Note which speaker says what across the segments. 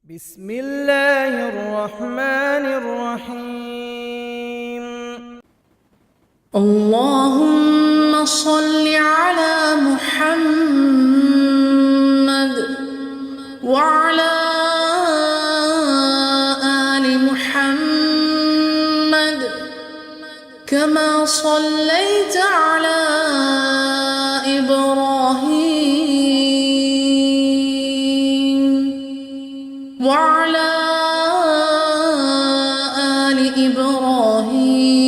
Speaker 1: بسم الله الرحمن الرحيم.
Speaker 2: اللهم صل على محمد وعلى آل محمد كما صليت على إبراهيم وعلى آل إبراهيم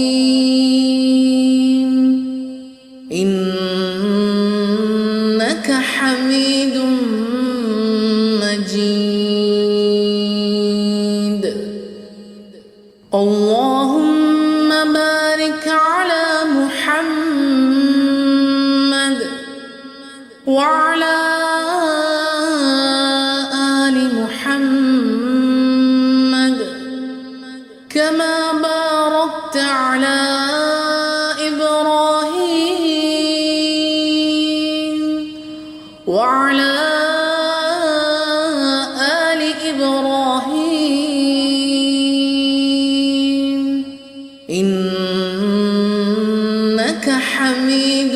Speaker 2: إنك حميد مجيد. اللهم بارك على محمد وعلى آل محمد كما باركت على إبراهيم وعلى آل إبراهيم إنك حميد